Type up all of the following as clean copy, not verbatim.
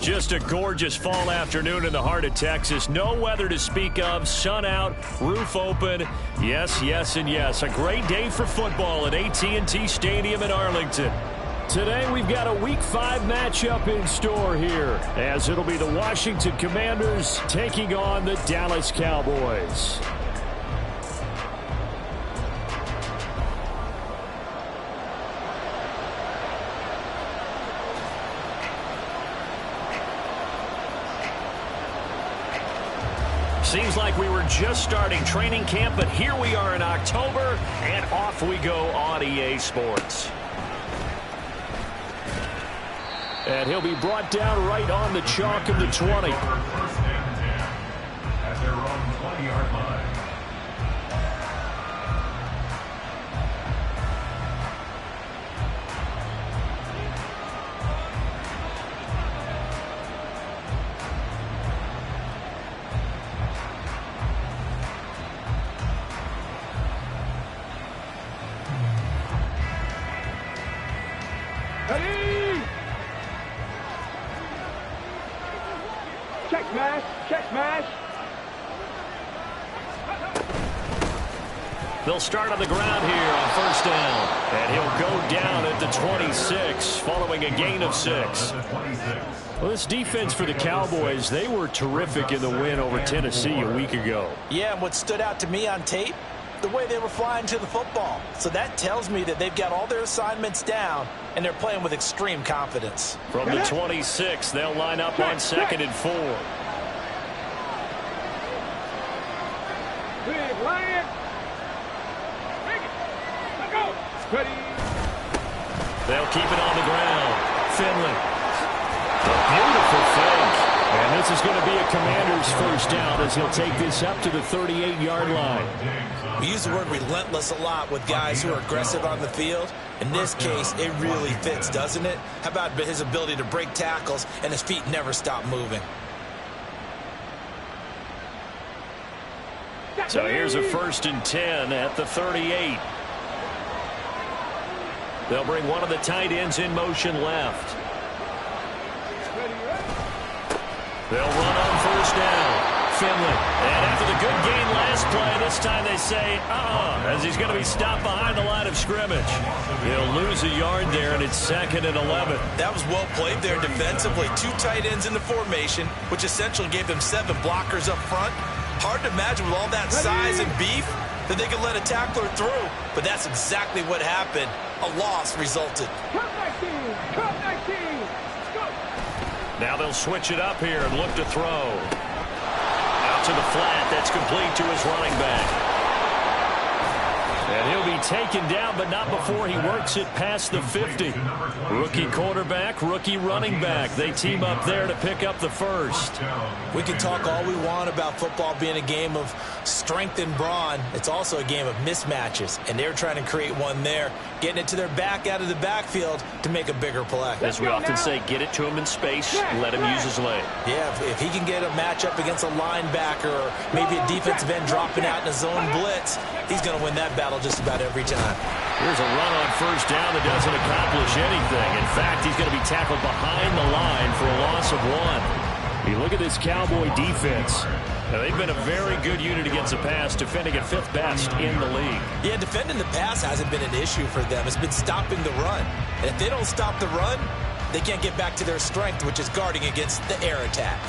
Just a gorgeous fall afternoon in the heart of Texas. No weather to speak of. Sun out, roof open. Yes, yes, and yes. A great day for football at AT&T Stadium in Arlington. Today we've got a Week 5 matchup in store here, as it'll be the Washington Commanders taking on the Dallas Cowboys. Seems like we were just starting training camp, but here we are in October, and off we go on EA Sports. And he'll be brought down right on the chalk of the 20. At their own 20-yard line. They'll start on the ground here on first down. And he'll go down at the 26 following a gain of 6. Well, this defense for the Cowboys, they were terrific in the win over Tennessee a week ago. Yeah, and what stood out to me on tape, the way they were flying to the football. So that tells me that they've got all their assignments down, and they're playing with extreme confidence. From the 26, they'll line up on 2nd and 4. Big Lion. They'll keep it on the ground. Finley. A beautiful fake. And this is going to be a Commander's first down as he'll take this up to the 38-yard line. We use the word relentless a lot with guys who are aggressive on the field. In this case, it really fits, doesn't it? How about his ability to break tackles and his feet never stop moving? So here's a 1st and 10 at the 38. They'll bring one of the tight ends in motion left. They'll run on first down. Finley. And after the good gain last play, this time they say, as he's going to be stopped behind the line of scrimmage. He'll lose a yard there, and it's 2nd and 11. That was well played there defensively. 2 tight ends in the formation, which essentially gave them 7 blockers up front. Hard to imagine with all that size and beef that they could let a tackler through, but that's exactly what happened. A loss resulted. Now they'll switch it up here and look to throw. Out to the flat. That's complete to his running back. And he'll be taken down, but not before he works it past the 50. Rookie quarterback, rookie running back. They team up there to pick up the first. We can talk all we want about football being a game of strength and brawn. It's also a game of mismatches, and they're trying to create one there, getting it to their back out of the backfield to make a bigger play. As we often say, get it to him in space, let him use his leg. Yeah, if he can get a matchup against a linebacker or maybe a defensive end dropping out in a zone blitz, he's going to win that battle just about every time. Here's a run on first down that doesn't accomplish anything. In fact, he's going to be tackled behind the line for a loss of 1. You look at this Cowboy defense. Now, they've been a very good unit against the pass, defending at 5th best in the league. Yeah, defending the pass hasn't been an issue for them. It's been stopping the run. And if they don't stop the run, they can't get back to their strength, which is guarding against the air attack.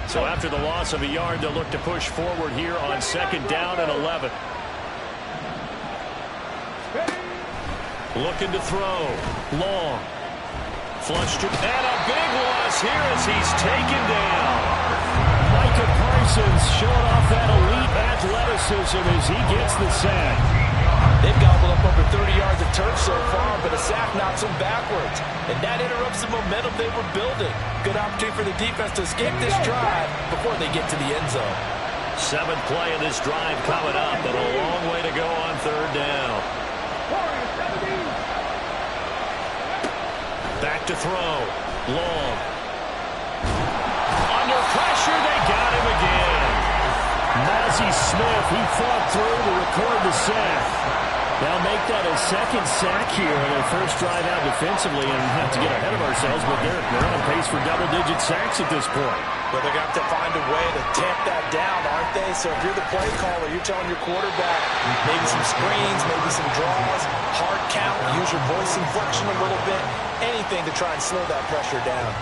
So after the loss of a yard, they'll look to push forward here on 2nd down and 11. Looking to throw. Long. Flush to, and a big loss here as he's taken down. Micah Parsons showing off that elite athleticism as he gets the sack. They've gobbled up over 30 yards of turf so far, but a sack knocks them backwards. And that interrupts the momentum they were building. Good opportunity for the defense to escape this drive before they get to the end zone. 7th play of this drive coming up, but a long way to go on 3rd down. Back to throw. Long. Under pressure, they got him again. Mazi Smith, he fought through to record the sack. They'll make that a second sack here on their first drive out defensively, and have to get ahead of ourselves, but they're on pace for double-digit sacks at this point. Well, they're going to have to find a way to tamp that down, aren't they? So if you're the play caller, you're telling your quarterback maybe some screens, maybe some draws, hard count, use your voice inflection a little bit, anything to try and slow that pressure down.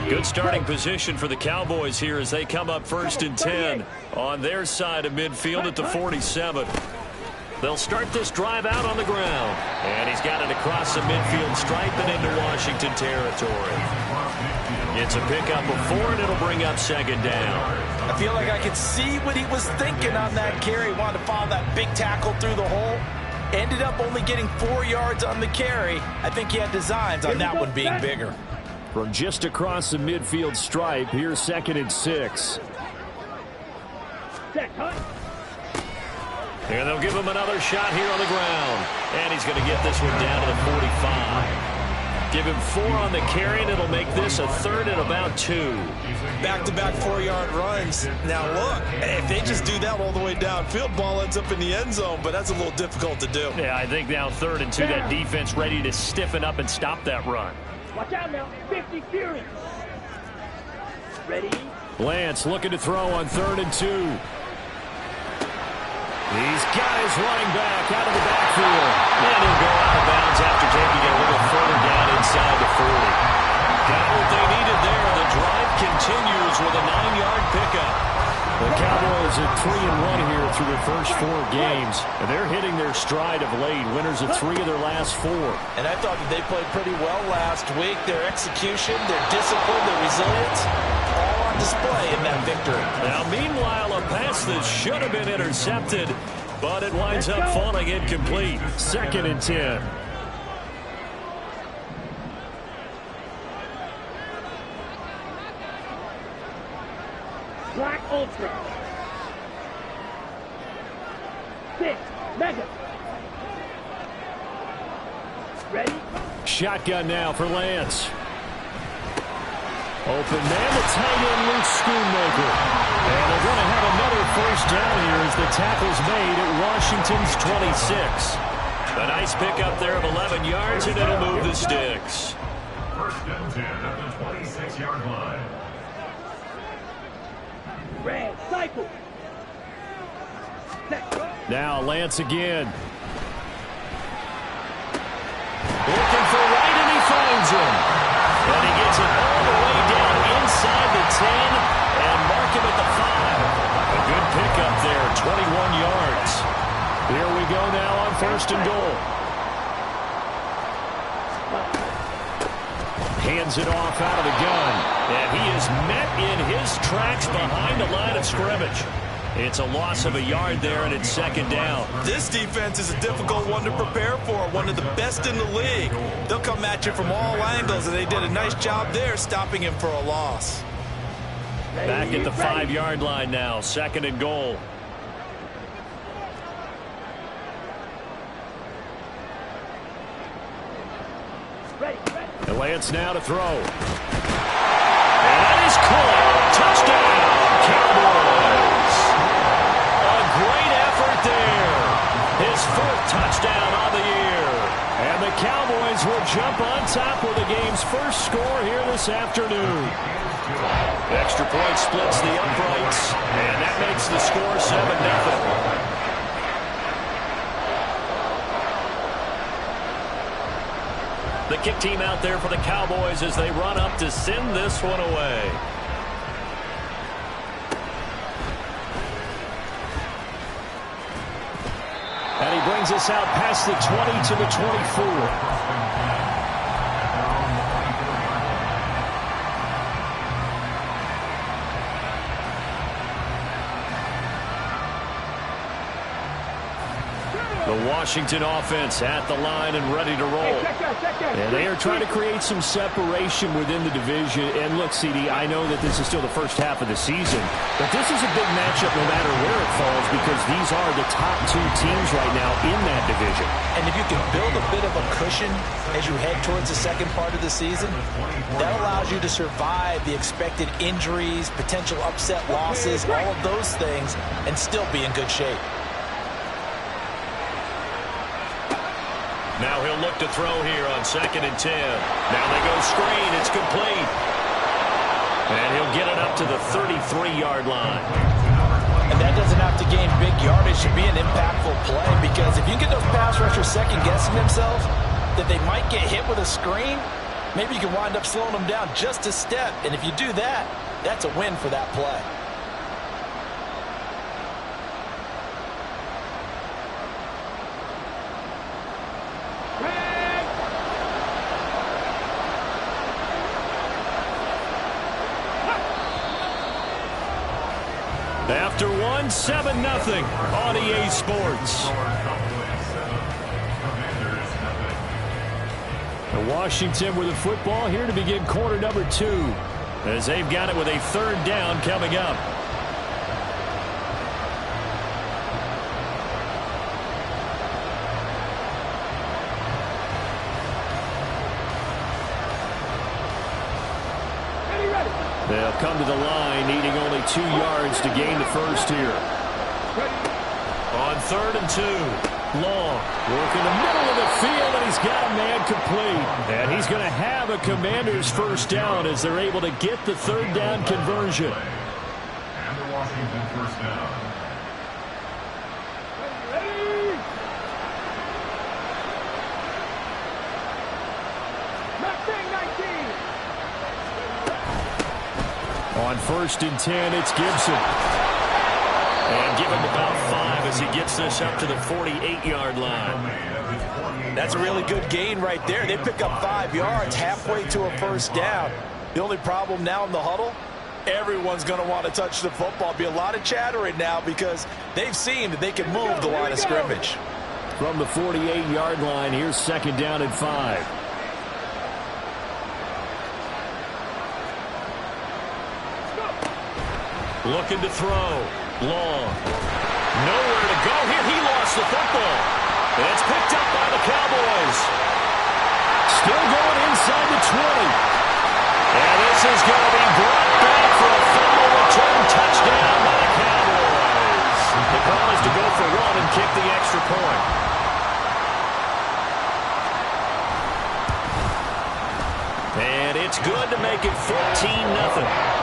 Good starting position for the Cowboys here as they come up 1st and 10 on their side of midfield at the 47. They'll start this drive out on the ground. And he's got it across the midfield stripe and into Washington territory. It's a pickup of 4, and it'll bring up 2nd down. I feel like I could see what he was thinking on that carry. He wanted to follow that big tackle through the hole. Ended up only getting 4 yards on the carry. I think he had designs on that one being bigger. From just across the midfield stripe, here's 2nd and 6. And they'll give him another shot here on the ground. And he's going to get this one down to the 45. Give him 4 on the carry, and it'll make this a 3rd and about 2. Back-to-back 4-yard runs. Now, look, if they just do that all the way downfield, ball ends up in the end zone, but that's a little difficult to do. Yeah, I think now 3rd and 2, that defense ready to stiffen up and stop that run. Watch out now. 50 Fury. Ready? Lance looking to throw on 3rd and 2. These guys running back out of the backfield. And he'll go out of bounds after taking it a little further down inside the 40. Got what they needed there. The drive continues with a 9-yard pickup. The Cowboys at 3-1 here through their first 4 games. And they're hitting their stride of late. Winners of 3 of their last 4. And I thought that they played pretty well last week. Their execution, their discipline, their resilience, all on display in that victory. Now, meanwhile, a pass that should have been intercepted, but it winds up falling incomplete. 2nd and 10. Black Ultra. 6. Mega. Ready? Shotgun now for Lance. Open man, the tight end, Luke Schoonmaker. And they're going to have another first down here as the tackle's made at Washington's 26. A nice pickup there of 11 yards, and it'll move the sticks. 1st and 10 at the 26-yard line. Red cycle. Now Lance again. Looking for Wright, and he finds him. And he gets it all the way down inside the 10 and mark him at the 5. A good pickup there, 21 yards. Here we go now on 1st and goal. Hands it off out of the gun. And he is met in his tracks behind the line of scrimmage. It's a loss of a yard there, and it's 2nd down. This defense is a difficult one to prepare for, one of the best in the league. They'll come at you from all angles, and they did a nice job there stopping him for a loss. Back at the 5-yard line now, 2nd and goal. And Lance now to throw. And that is caught. Touchdown, Cowboys. A great effort there. His 4th touchdown on the year. And the Cowboys will jump on top with the game's first score here this afternoon. Extra point splits the uprights, and that makes the score 7-0. The kick team out there for the Cowboys as they run up to send this one away. And he brings us out past the 20 to the 24. The Washington offense at the line and ready to roll. And they are trying to create some separation within the division. And look, CD, I know that this is still the first half of the season, but this is a big matchup no matter where it falls because these are the top two teams right now in that division. And if you can build a bit of a cushion as you head towards the second part of the season, that allows you to survive the expected injuries, potential upset losses, all of those things, and still be in good shape. Now he'll look to throw here on 2nd and 10. Now they go screen. It's complete. And he'll get it up to the 33-yard line. And that doesn't have to gain big yardage to be an impactful play, because if you get those pass rushers second-guessing themselves that they might get hit with a screen, maybe you can wind up slowing them down just a step. And if you do that, that's a win for that play. After one, 7-0 on EA Sports. Washington with the football here to begin quarter number 2. As they've got it with a 3rd down coming up. They'll come to the line needing only 2 yards to gain the first here. On 3rd and 2. Long, work in the middle of the field, and he's got a man complete. And he's going to have a Commander's first down as they're able to get the 3rd down conversion. And the Washington first down. On 1st and 10, it's Gibson. And give him about 5 as he gets this up to the 48-yard line. That's a really good gain right there. They pick up 5 yards halfway to a first down. The only problem now in the huddle, everyone's going to want to touch the football. Be a lot of chattering now because they've seen that they can move the line of scrimmage. From the 48-yard line, here's 2nd down and 5. Looking to throw. Long. Nowhere to go here. He lost the football. And it's picked up by the Cowboys. Still going inside the 20. And this is going to be brought back for a fumble return touchdown by the Cowboys. The call is to go for 1 and kick the extra point. And it's good to make it 14-0.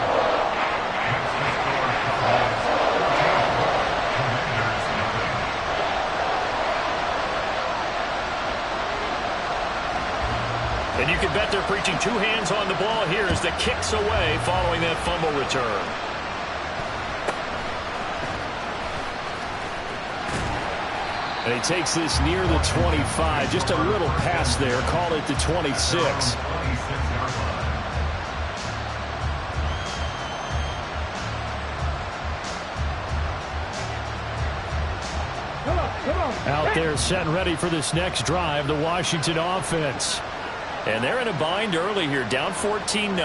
And you can bet they're preaching 2 hands on the ball here as the kick's away following that fumble return. And he takes this near the 25. Just a little pass there. Call it the 26. Out there set and ready for this next drive, the Washington offense. And they're in a bind early here, down 14-0.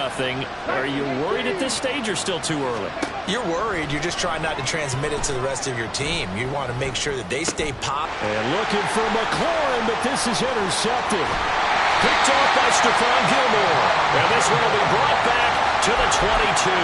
Are you worried at this stage or still too early? You're worried. You're just trying not to transmit it to the rest of your team. You want to make sure that they stay pop. And looking for McLaurin, but this is intercepted. Picked off by Stephon Gilmore. And this one will be brought back to the 22.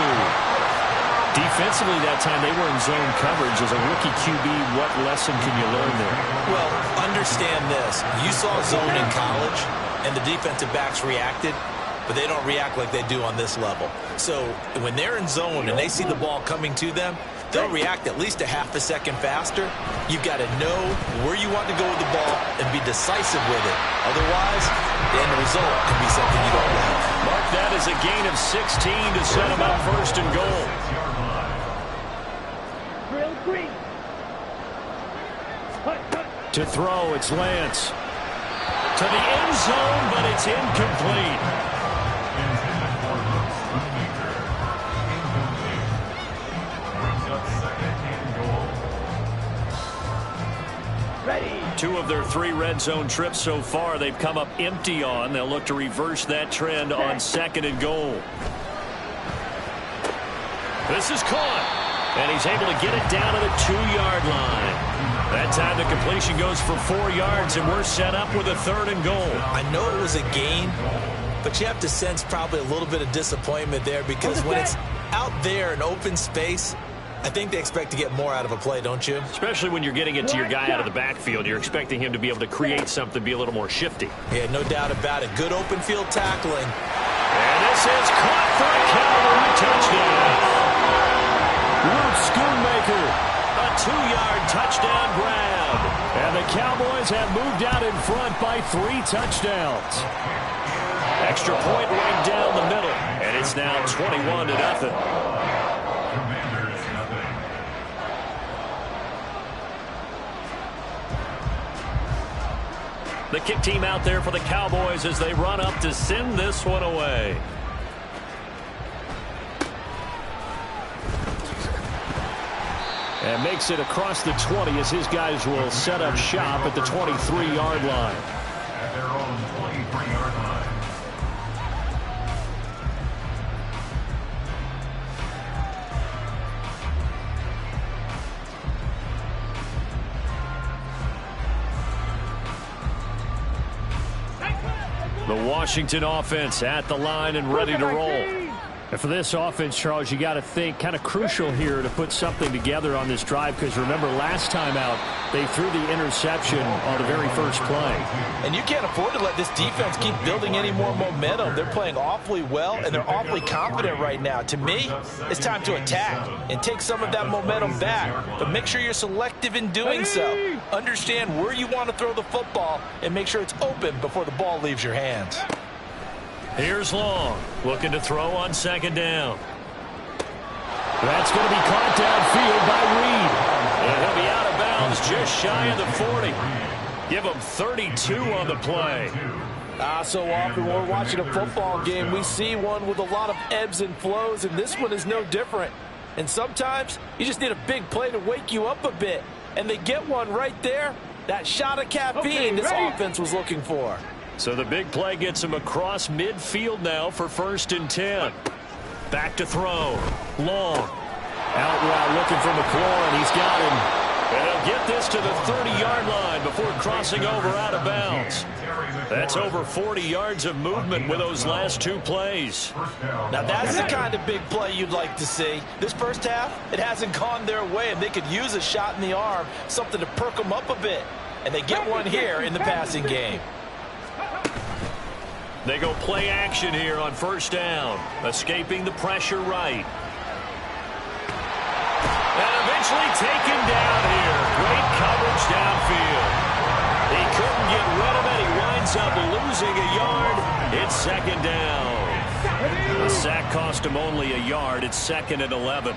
Defensively that time, they were in zone coverage. As a rookie QB, what lesson can you learn there? Well, understand this. You saw zone in college, and the defensive backs reacted, but they don't react like they do on this level. So when they're in zone and they see the ball coming to them, they'll react at least a half a second faster. You've got to know where you want to go with the ball and be decisive with it. Otherwise, the end result can be something you don't like. Mark that as a gain of 16 to set them up 1st and goal. To throw, it's Lance. To the end zone, but it's incomplete. 2 of their 3 red zone trips so far they've come up empty on. They'll look to reverse that trend on 2nd and goal. This is caught, and he's able to get it down to the 2-yard line. That time the completion goes for 4 yards, and we're set up with a 3rd and goal. I know it was a gain, but you have to sense probably a little bit of disappointment there, because when it's out there in open space, I think they expect to get more out of a play, don't you? Especially when you're getting it to your guy out of the backfield. You're expecting him to be able to create something, be a little more shifty. Yeah, no doubt about it. Good open field tackling. And this is caught for a Cowboy touchdown. Luke Schoonmaker. A 2-yard touchdown grab. And the Cowboys have moved out in front by 3 touchdowns. Extra point right down the middle. And it's now 21-0. The kick team out there for the Cowboys as they run up to send this one away. And makes it across the 20 as his guys will set up shop at the 23-yard line. At their own 23-yard line. The Washington offense at the line and ready to roll. And for this offense, Charles, you got to think kind of crucial here to put something together on this drive, because remember last time out they threw the interception on the very first play. And you can't afford to let this defense keep building any more momentum. They're playing awfully well, and they're awfully confident right now. To me, it's time to attack and take some of that momentum back. But make sure you're selective in doing so. Understand where you want to throw the football and make sure it's open before the ball leaves your hands. Here's Long, looking to throw on 2nd down. That's going to be caught downfield by Reed. And he'll be out of bounds just shy of the 40. Give him 32 on the play. So often when we're watching a football game, we see one with a lot of ebbs and flows, and this one is no different. And sometimes you just need a big play to wake you up a bit. And they get one right there. That shot of caffeine this offense was looking for. So the big play gets him across midfield now for 1st and 10. Back to throw. Long. Out route looking for McLaurin. He's got him. And he'll get this to the 30-yard line before crossing over out of bounds. That's over 40 yards of movement with those last 2 plays. Now that's the kind of big play you'd like to see. This first half, it hasn't gone their way, and they could use a shot in the arm, something to perk them up a bit. And they get one here in the passing game. They go play action here on 1st down. Escaping the pressure right. And eventually taken down here. Great coverage downfield. He couldn't get rid of it. He winds up losing a yard. It's 2nd down. The sack cost him only a yard. It's 2nd and 11.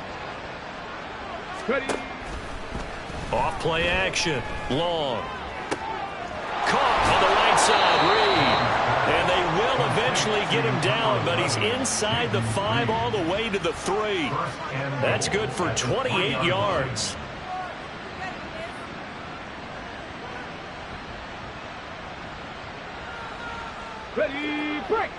Off play action. Long. Caught on the right side. Reed. And they will eventually get him down, but he's inside the 5 all the way to the 3. That's good for 28 yards. Ready, break.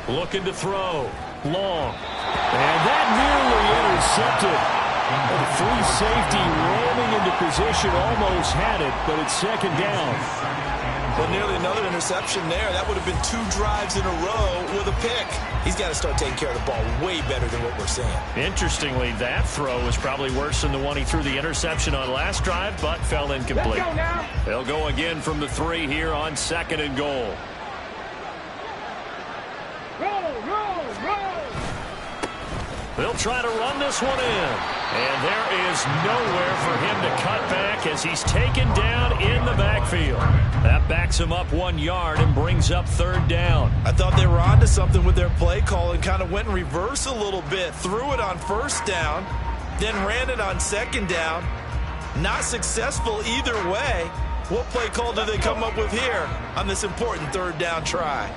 Looking to throw. Long. And that nearly intercepted. The free safety rolling into position, almost had it, but it's 2nd down. Well, nearly another interception there. That would have been 2 drives in a row with a pick. He's got to start taking care of the ball way better than what we're seeing. Interestingly, that throw is probably worse than the one he threw the interception on last drive, but fell incomplete. Let's go now. They'll go again from the 3 here on 2nd and goal. Roll. They'll try to run this one in. And there is nowhere for him to cut back as he's taken down in the backfield. That backs him up 1 yard and brings up 3rd down. I thought they were onto something with their play call and kind of went in reverse a little bit. Threw it on 1st down, then ran it on 2nd down. Not successful either way. What play call do they come up with here on this important 3rd down try?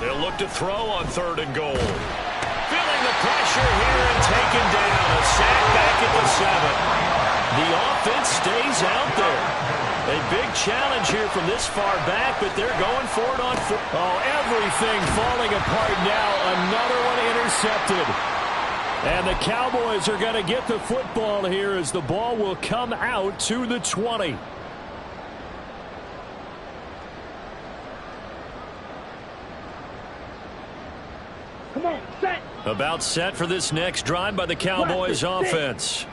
They'll look to throw on 3rd and goal. Feeling the pressure here and taken down. A sack back at the 7. The offense stays out there. A big challenge here from this far back, but they're going for it on 4. Oh, everything falling apart now. Another one intercepted. And the Cowboys are going to get the football here as the ball will come out to the 20. Come on, set. About set for this next drive by the Cowboys offense.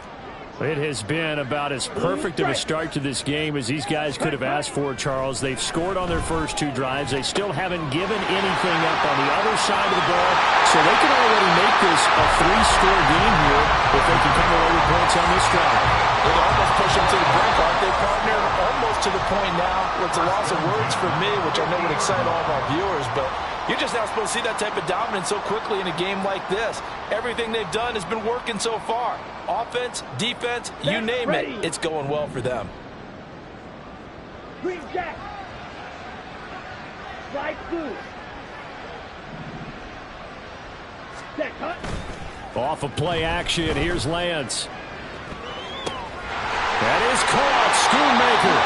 It has been about as perfect of a start to this game as these guys could have asked for, Charles. They've scored on their first 2 drives. They still haven't given anything up on the other side of the ball, so they can already make this a 3-score game here if they can come away with points on this drive. They almost push them to the brink, aren't they, partner? Almost to the point now where it's a loss of words for me, which I know would excite all of our viewers, but you're just not supposed to see that type of dominance so quickly in a game like this. Everything they've done has been working so far. Offense, defense, you name it, it's going well for them. Green jack. Slide through. Set, cut. Off of play action, here's Lance. That is caught, Schoonmaker.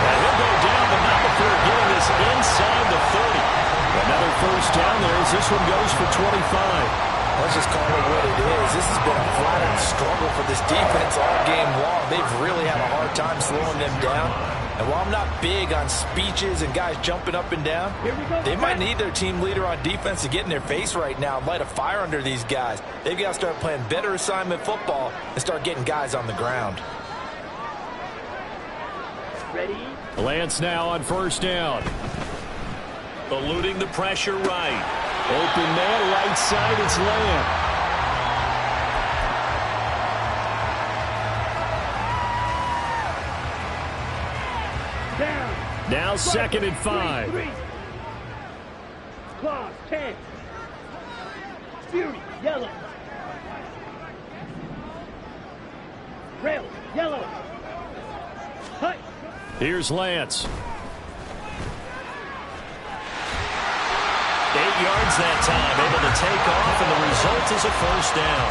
And he'll go down, but not before getting this inside the 30. Another first down there as this one goes for 25. Let's just call it what it is. This has been a flat-out struggle for this defense all game long. They've really had a hard time slowing them down. And while I'm not big on speeches and guys jumping up and down, they might need their team leader on defense to get in their face right now and light a fire under these guys. They've got to start playing better assignment football and start getting guys on the ground. Ready? Lance now on first down. Eluding the pressure right. Open man, right side, it's Lamb. Down. Now 2nd and 5. Claws, 10. Fury, yellow. Rail, yellow. Hut. Here's Lance. 8 yards that time, able to take off, and the result is a first down.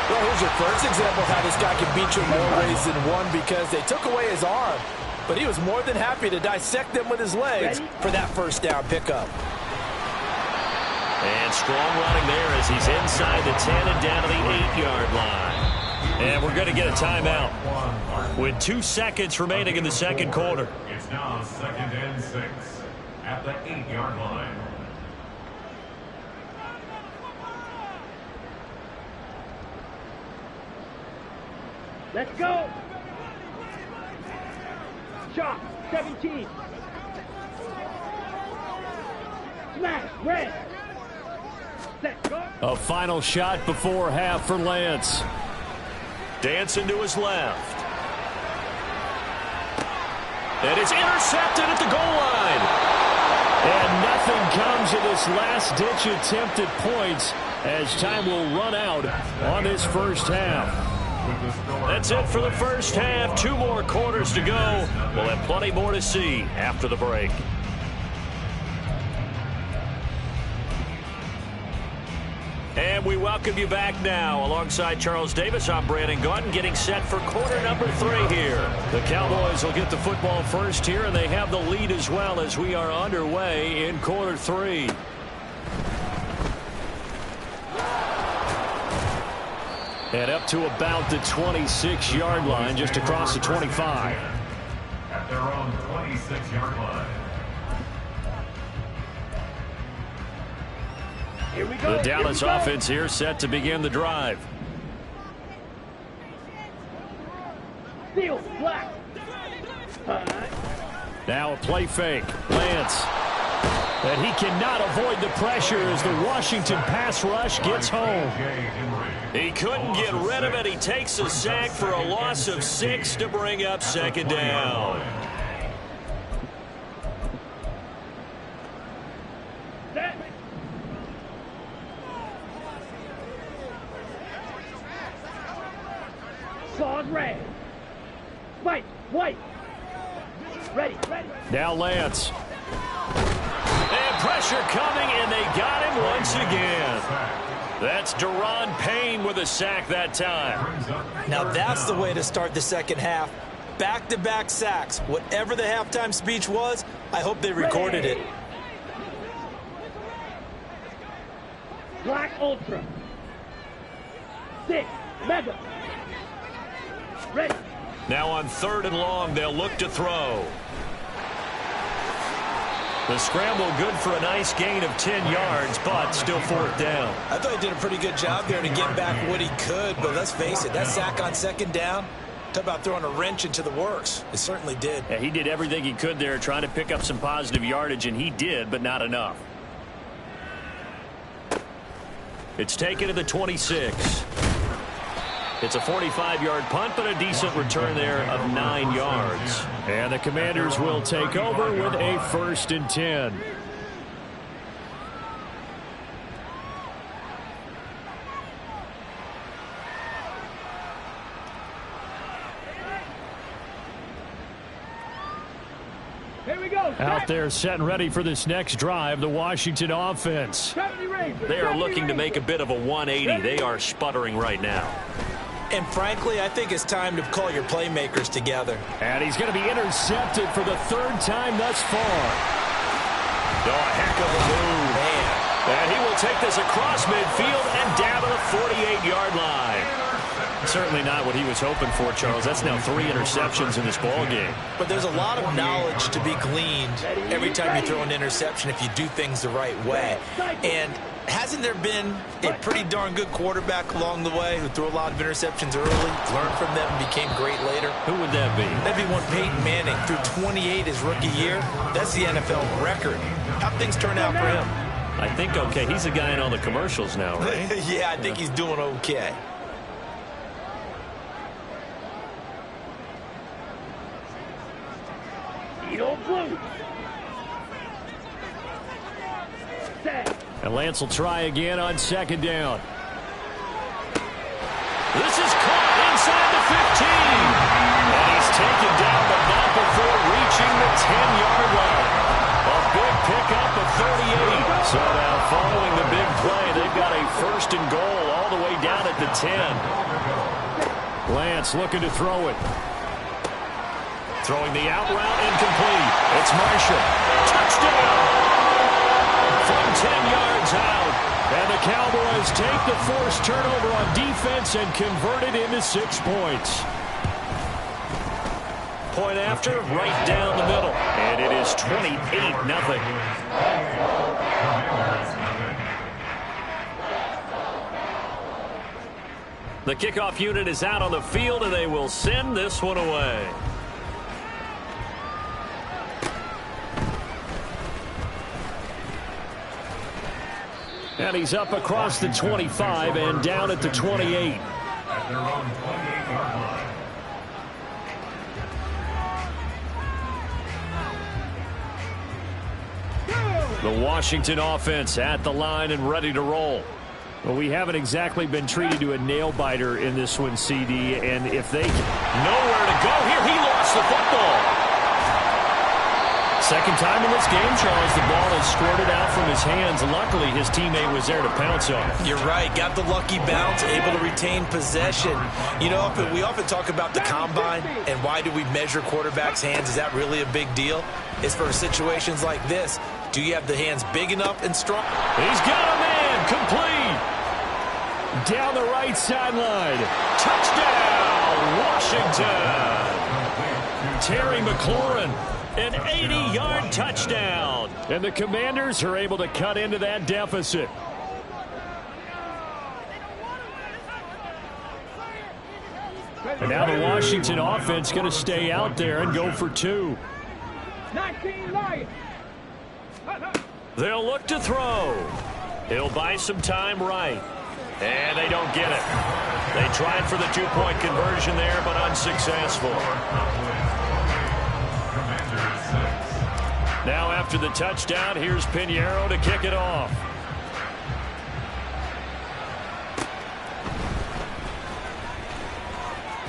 Well, here's your first example of how this guy can beat you in more ways than one, because they took away his arm, but he was more than happy to dissect them with his legs for that first down pickup. And strong running there as he's inside the 10 and down to the 8-yard line. And we're going to get a timeout with 2 seconds remaining in the second quarter. It's now 2nd and 6 at the 8-yard line. Let's go. Shot, 17. Smash, red. Set, go. A final shot before half for Lance. Dancing to his left. And it's intercepted at the goal line. And nothing comes of this last-ditch attempt at points as time will run out on this first half. That's it for the first half. 2 more quarters to go. We'll have plenty more to see after the break. And we welcome you back now. Alongside Charles Davis, I'm Brandon Gaudin, getting set for quarter number 3 here. The Cowboys will get the football first here, and they have the lead as well as we are underway in quarter 3. And up to about the 26-yard line, just across the 25. At their own 26-yard line. Here we go. The Dallas Here we go. offense here set to begin the drive. Steel, black. Now a play fake. Lance. And he cannot avoid the pressure as the Washington pass rush gets home. He couldn't get rid of it. He takes a sack for a loss of 6 to bring up second down. Set. Claws, red. White, white. Ready, ready. Now Lance. And pressure coming, and they got him once again. That's Deron Payne with a sack that time. Now that's the way to start the second half. Back-to-back sacks. Whatever the halftime speech was, I hope they recorded it. Black Ultra. 6. Mega. Ready. Now on 3rd and long, they'll look to throw. The scramble good for a nice gain of 10 yards, but still 4th down. I thought he did a pretty good job there to get back what he could, but let's face it, that sack on 2nd down, talk about throwing a wrench into the works. It certainly did. Yeah, he did everything he could there trying to pick up some positive yardage, and he did, but not enough. It's taken to the 26. It's a 45-yard punt, but a decent return there of 9 yards. And the Commanders will take over with a 1st and 10. Here we go. Out there set and ready for this next drive, the Washington offense. They are looking to make a bit of a 180. They are sputtering right now. And frankly, I think it's time to call your playmakers together. And he's going to be intercepted for the 3rd time thus far. Oh, a heck of a move. Man. And he will take this across midfield and down to the 48-yard line. Certainly not what he was hoping for, Charles. That's now 3 interceptions in this ball game. But there's a lot of knowledge to be gleaned every time you throw an interception if you do things the right way. And hasn't there been a pretty darn good quarterback along the way who threw a lot of interceptions early, learned from them, and became great later? Who would that be? That'd be one Peyton Manning threw 28 his rookie year. That's the NFL record. How'd things turn out for him? I think okay. He's a guy in all the commercials now, right? Yeah, I think he's doing okay. Blue. And Lance will try again on 2nd down. This is caught inside the 15. And he's taken down, but not before reaching the 10-yard line. A big pickup of 38. So now following the big play, they've got a 1st and goal all the way down at the 10. Lance looking to throw it. Throwing the out route incomplete. It's Marshall. Touchdown! From 10 yards out. And the Cowboys take the forced turnover on defense and convert it into 6 points. Point after, right down the middle. And it is 28-0. The kickoff unit is out on the field, and they will send this one away. And he's up across the 25 and down at the 28. At their own 28-yard line. The Washington offense at the line and ready to roll. Well, we haven't exactly been treated to a nail-biter in this one, CD, and if they can... Nowhere to go here. He lost the football. Second time in this game, Charles, the ball is squirted out from his hands. Luckily, his teammate was there to pounce on it. You're right. Got the lucky bounce, able to retain possession. You know, we often talk about the combine and why do we measure quarterbacks' hands. Is that really a big deal? It's for situations like this. Do you have the hands big enough and strong? He's got a man. Complete. Down the right sideline. Touchdown, Washington. Terry McLaurin. An 80-yard touchdown. And the Commanders are able to cut into that deficit. And now the Washington offense going to stay out there and go for 2. 19 Lions. They'll look to throw. He'll buy some time right. And they don't get it. They tried for the 2-point conversion there, but unsuccessful. Now after the touchdown, here's Pinheiro to kick it off.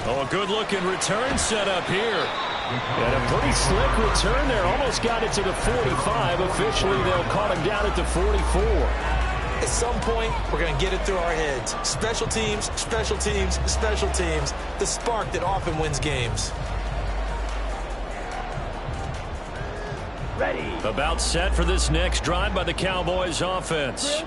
Oh, a good-looking return set up here. And a pretty slick return there. Almost got it to the 45. Officially, they'll call him down at the 44. At some point, we're going to get it through our heads. Special teams, special teams, special teams. The spark that often wins games. Ready. About set for this next drive by the Cowboys offense.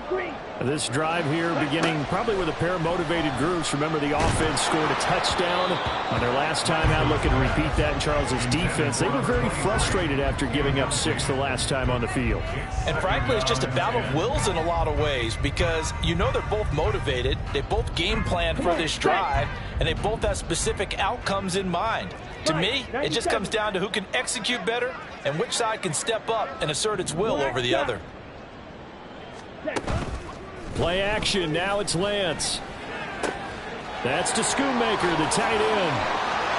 This drive here beginning probably with a pair of motivated groups. Remember, the offense scored a touchdown on their last time out. Looking to repeat that in Charles's defense. They were very frustrated after giving up 6 the last time on the field. And frankly, it's just a battle of wills in a lot of ways because you know they're both motivated. They both game plan for this drive, and they both have specific outcomes in mind. To me, it just comes down to who can execute better and which side can step up and assert its will over the other. Play action. Now it's Lance. That's to Schoonmaker, the tight end.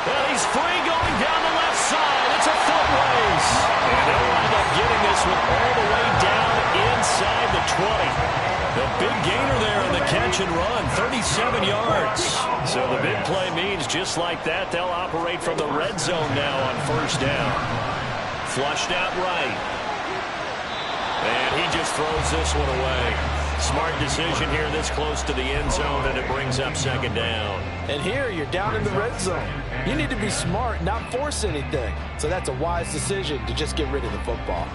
And he's free going down the left side. It's a foot race. And they'll wind up getting this one all the way down inside the 20. The big gainer there in the catch and run, 37 yards. So the big play means just like that, they'll operate from the red zone now on first down. Flushed out right. And he just throws this one away. Smart decision here this close to the end zone, and it brings up second down. And here you're down in the red zone. You need to be smart, not force anything. So that's a wise decision to just get rid of the football.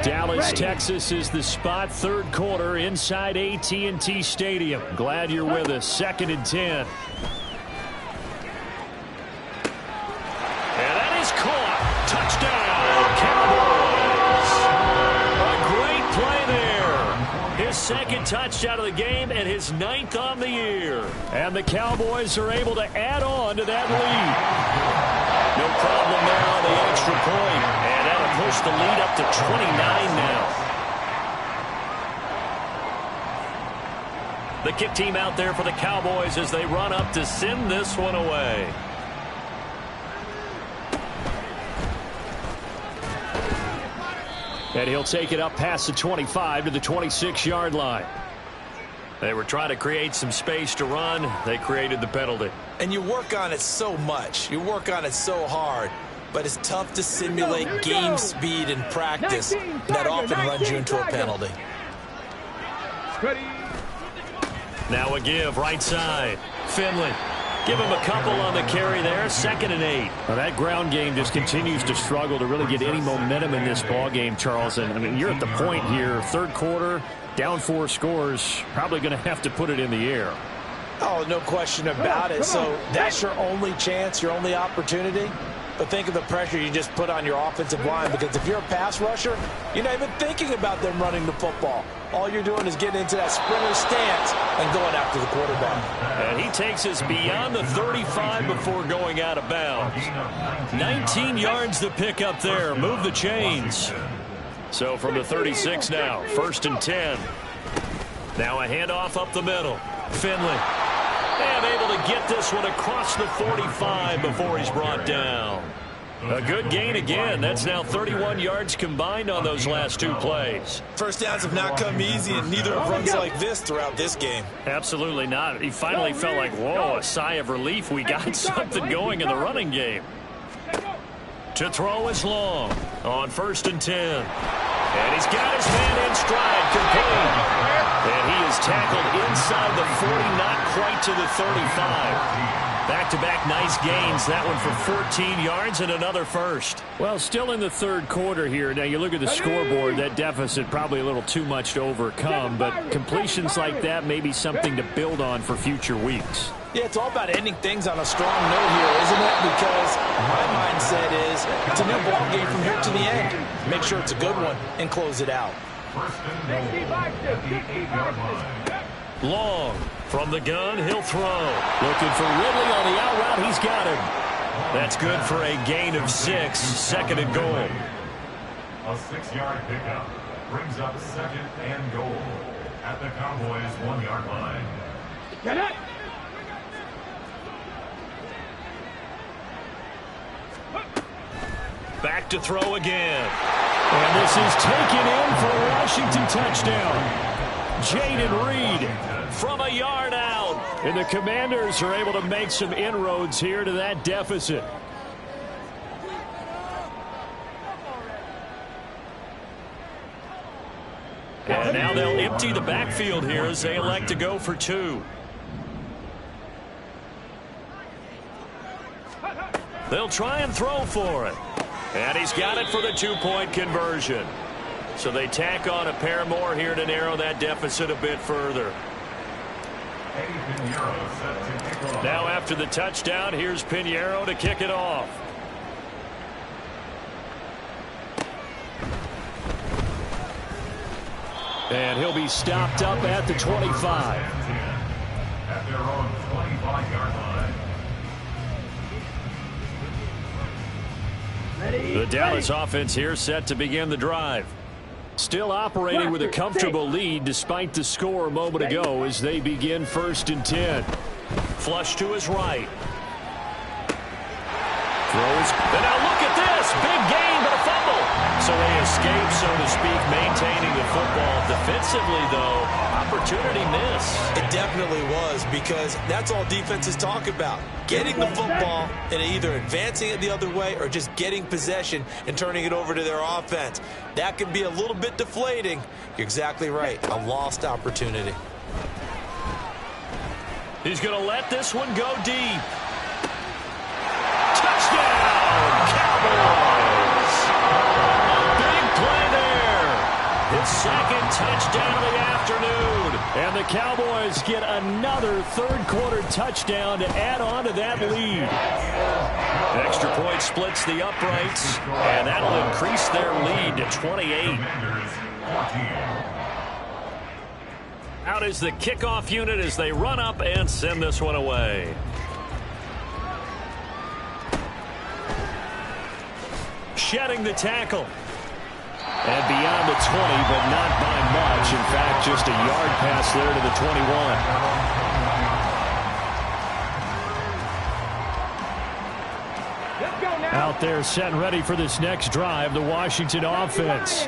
Dallas, Texas is the spot. Third quarter inside AT&T Stadium. Glad you're with us. 2nd and 10. And that is caught. Touchdown, Cowboys. A great play there. His second touchdown of the game and his 9th on the year. And the Cowboys are able to add on to that lead. No problem there on the extra point. And that'll push the lead up to 29 now. The kick team out there for the Cowboys as they run up to send this one away. And he'll take it up past the 25 to the 26-yard line. They were trying to create some space to run. They created the penalty. And you work on it so much. You work on it so hard. But it's tough to simulate game speed in practice. That often runs you into a penalty. Now a give, right side. Finley. Give him a couple on the carry there. 2nd and 8. Well, that ground game just continues to struggle to really get any momentum in this ball game, Charles. And, I mean, you're at the point here, third quarter, down 4 scores, probably going to have to put it in the air. Oh, no question about it. So that's your only chance, your only opportunity. But think of the pressure you just put on your offensive line, because if you're a pass rusher, you're not even thinking about them running the football. All you're doing is getting into that sprinter stance and going after the quarterback. And he takes us beyond the 35 before going out of bounds. 19 yards to pick up there. Move the chains. So from the 36 now, 1st and 10. Now a handoff up the middle. Finley. And able to get this one across the 45 before he's brought down. A good gain again. That's now 31 yards combined on those last 2 plays. First downs have not come easy, and neither have runs like this throughout this game. Absolutely not. He finally felt like, whoa, a sigh of relief. We got something going in the running game. To throw is Long on 1st and 10. And he's got his man in stride, complete. And he is tackled inside the 40, not quite to the 35. Back-to-back nice gains. That one for 14 yards and another first. Well, still in the third quarter here. Now, you look at the scoreboard, that deficit probably a little too much to overcome, but completions like that may be something to build on for future weeks. Yeah, it's all about ending things on a strong note here, isn't it? Because my mindset is it's a new ball game from here to the end. Make sure it's a good one and close it out. Long from the gun, he'll throw. Looking for Ridley on the out route. He's got him. That's good for a gain of 6. 2nd and goal. A 6-yard pickup brings up 2nd and goal at the Cowboys' 1-yard line. Get it! Back to throw again. And this is taken in for a Washington touchdown. Jaden Reed from a yard out. And the Commanders are able to make some inroads here to that deficit. And now they'll empty the backfield here as they elect to go for 2. They'll try and throw for it. And he's got it for the 2-point conversion. So they tack on a pair more here to narrow that deficit a bit further. Now after the touchdown, here's Pinheiro to kick it off. And he'll be stopped up at the 25. At their own 25-yard line. The Dallas offense here set to begin the drive. Still operating with a comfortable lead despite the score a moment ago as they begin 1st and 10. Flush to his right. Throws. And now look at this. Big gain, but a fumble. So they escape, so to speak, maintaining the football. Defensively, though, opportunity miss. It definitely was, because that's all defenses talk about. Getting the football and either advancing it the other way or just getting possession and turning it over to their offense. That can be a little bit deflating. You're exactly right. A lost opportunity. He's going to let this one go deep. Touchdown, Cowboys! Big play there. His 2nd touchdown of the afternoon. And the Cowboys get another 3rd-quarter touchdown to add on to that lead. Extra point splits the uprights, and that'll increase their lead to 28. Out is the kickoff unit as they run up and send this one away. Shedding the tackle. And beyond the 20, but not by much. In fact, just a yard pass there to the 21. Out there set and ready for this next drive, the Washington offense.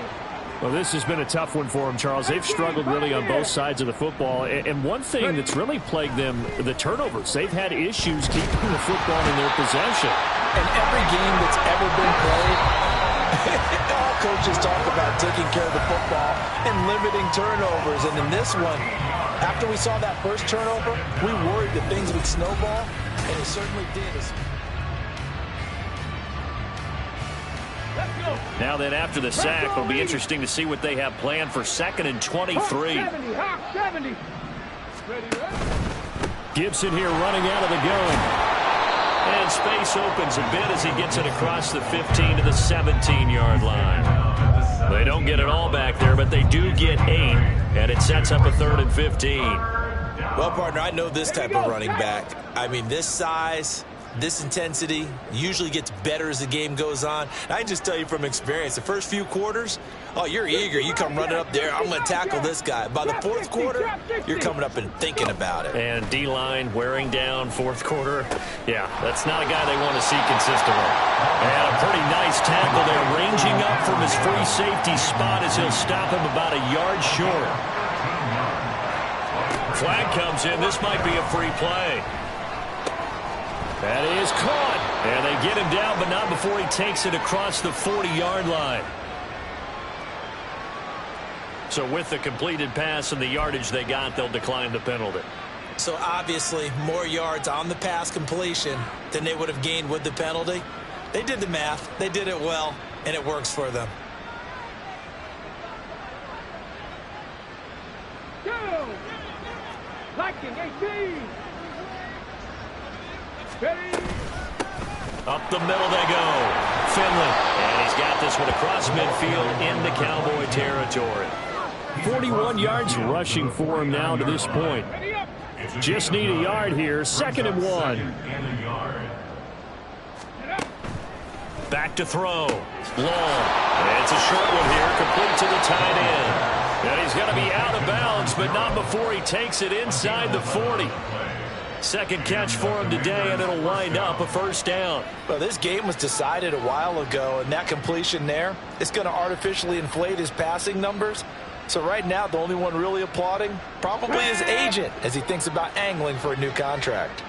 Well, this has been a tough one for them, Charles. They've struggled really on both sides of the football. And one thing that's really plagued them, the turnovers. They've had issues keeping the football in their possession. And every game that's ever been played, all coaches talk about taking care of the football and limiting turnovers. And in this one, after we saw that first turnover, we worried that things would snowball, and it certainly did. Now then, after the sack, it'll be interesting to see what they have planned for 2nd and 23. Gibson here running out of the gun. And space opens a bit as he gets it across the 15 to the 17-yard line. They don't get it all back there, but they do get 8, and it sets up a 3rd and 15. Well, partner, I know this type of running back. I mean, this size, this intensity usually gets better as the game goes on. And I can just tell you from experience, the first few quarters, oh, you're eager. You come running up there, I'm going to tackle this guy. By the 4th quarter, you're coming up and thinking about it. And D-line wearing down 4th quarter. Yeah, that's not a guy they want to see consistently. And a pretty nice tackle there, ranging up from his free safety spot as he'll stop him about a yard short. Flag comes in. This might be a free play. That is caught. And they get him down, but not before he takes it across the 40-yard line. So with the completed pass and the yardage they got, they'll decline the penalty. So obviously more yards on the pass completion than they would have gained with the penalty. They did the math. They did it well, and it works for them. Liking 18. Up the middle they go. Finley. And he's got this one across midfield into Cowboy territory. 41 yards rushing for him now to this point. Just need a yard here. 2nd and 1. Back to throw. Long. It's a short one here. Complete to the tight end. And he's going to be out of bounds, but not before he takes it inside the 40. 2nd catch for him today, and it'll wind up a 1st down. Well, this game was decided a while ago, and that completion there is going to artificially inflate his passing numbers. So right now, the only one really applauding probably his agent as he thinks about angling for a new contract.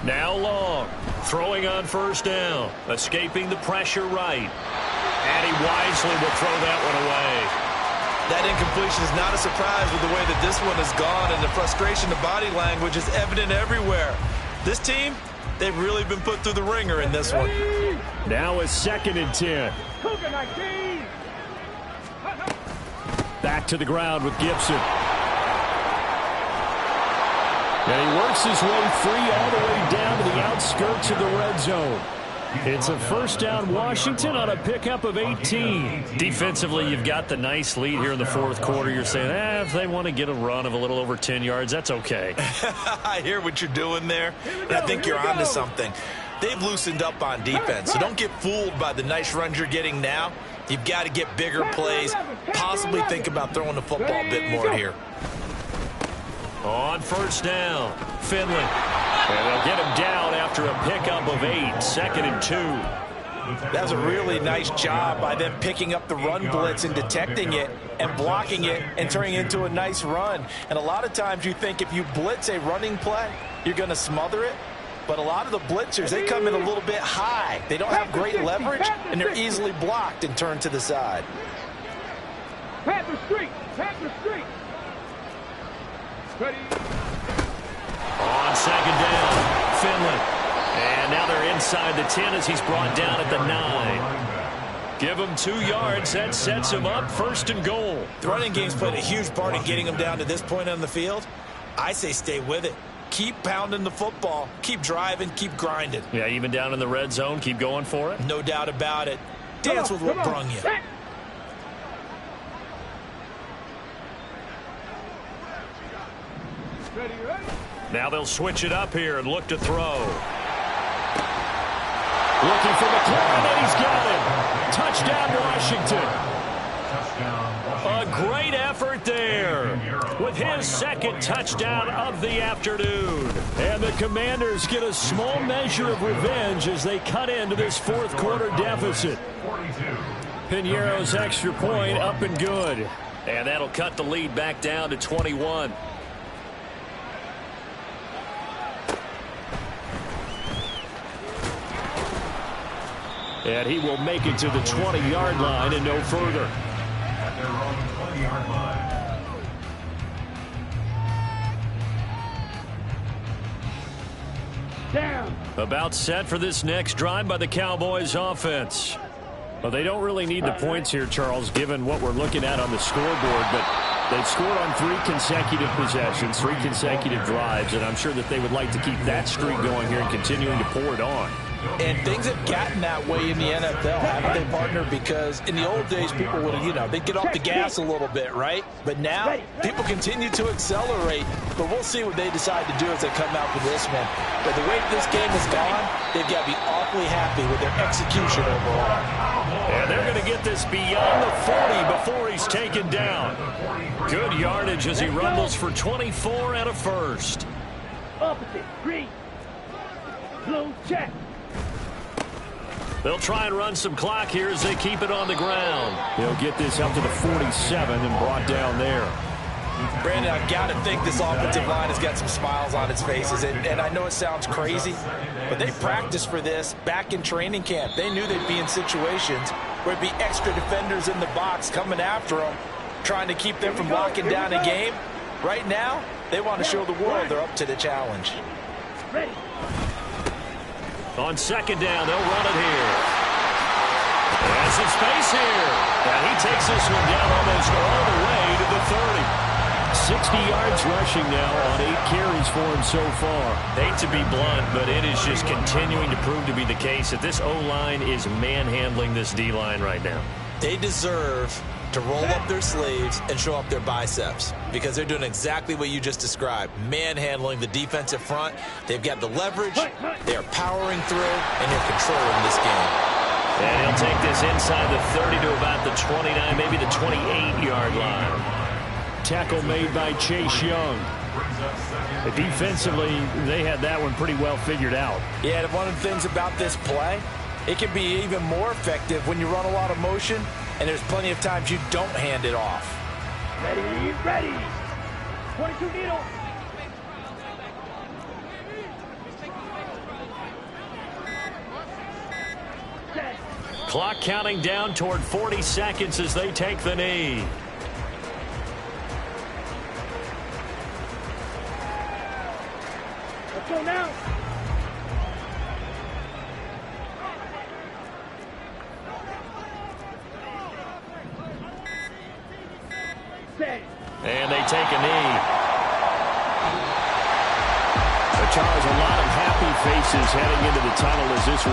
Now Long, throwing on 1st down, escaping the pressure right. And he wisely will throw that one away. That incompletion is not a surprise with the way that this one has gone, and the frustration of body language is evident everywhere. This team, they've really been put through the ringer in this one. Now a 2nd and 10. Back to the ground with Gibson. And he works his way free all the way down to the outskirts of the red zone. It's a first down Washington on a pickup of 18. Defensively, you've got the nice lead here in the 4th quarter. You're saying, if they want to get a run of a little over 10 yards, that's okay. I hear what you're doing there, and I think you're onto something. They've loosened up on defense, so don't get fooled by the nice runs you're getting now. You've got to get bigger plays, possibly think about throwing the football a bit more here. On first down, Finley. And they'll get him down after a pickup of 8, 2nd and 2. That was a really nice job by them picking up the run blitz and detecting it and blocking it and turning it into a nice run. And a lot of times you think if you blitz a running play, you're going to smother it. But a lot of the blitzers, they come in a little bit high. They don't have great leverage, and they're easily blocked and turned to the side. Panther Street. Panther Street. Ready. On 2nd down, Finley. And now they're inside the 10 as he's brought down at the 9. Give him 2 yards. That sets him up 1st and goal. The running game's played a huge part in getting them down to this point on the field. I say stay with it. Keep pounding the football. Keep driving. Keep grinding. Yeah, even down in the red zone, keep going for it. No doubt about it. Dance with what brung you. Ready, ready. Now they'll switch it up here and look to throw. Looking for McLaurin, and he's got him. Touchdown, Washington. A great effort there with his 2nd touchdown of the afternoon. And the Commanders get a small measure of revenge as they cut into this 4th quarter deficit. Piñeiro's extra point up and good. And that'll cut the lead back down to 21. And he will make it to the 20-yard line and no further. At their own 20-yard line. Down. About set for this next drive by the Cowboys offense. Well, they don't really need the points here, Charles, given what we're looking at on the scoreboard, but they've scored on 3 consecutive possessions, 3 consecutive drives, and I'm sure that they would like to keep that streak going here and continuing to pour it on. And things have gotten that way in the NFL, haven't they, partner? Because in the old days, people would have, they'd get off the gas a little bit, right? But now, people continue to accelerate. But we'll see what they decide to do as they come out with this one. But the way this game has gone, they've got to be awfully happy with their execution overall. And they're going to get this beyond the 40 before he's taken down. Good yardage as he rumbles for 24 and a first. Opposite. Green. Blue check. They'll try and run some clock here as they keep it on the ground. They'll get this up to the 47 and brought down there. Brandon, I've got to think this offensive line has got some smiles on its faces. And I know it sounds crazy, but they practiced for this back in training camp. They knew they'd be in situations where it'd be extra defenders in the box coming after them, trying to keep them from locking down a game. Right now, they want to show the world they're up to the challenge. Ready. On 2nd down, they'll run it here. There's some space here. And he takes this one down almost all the way to the 30. 60 yards rushing now on 8 carries for him so far. Hate to be blunt, but it is just continuing to prove to be the case that this O-line is manhandling this D-line right now. They deserve to roll up their sleeves and show up their biceps because they're doing exactly what you just described, manhandling the defensive front. They've got the leverage, they're powering through, and they're controlling this game. And he'll take this inside the 30 to about the 29, maybe the 28-yard line. Tackle made by Chase Young. Defensively, they had that one pretty well figured out. Yeah, and one of the things about this play, it can be even more effective when you run a lot of motion, and there's plenty of times you don't hand it off. Ready, ready. 22 needle. Clock counting down toward 40 seconds as they take the knee. Let's go now. And they take a knee. But Charles, a lot of happy faces heading into the tunnel as this one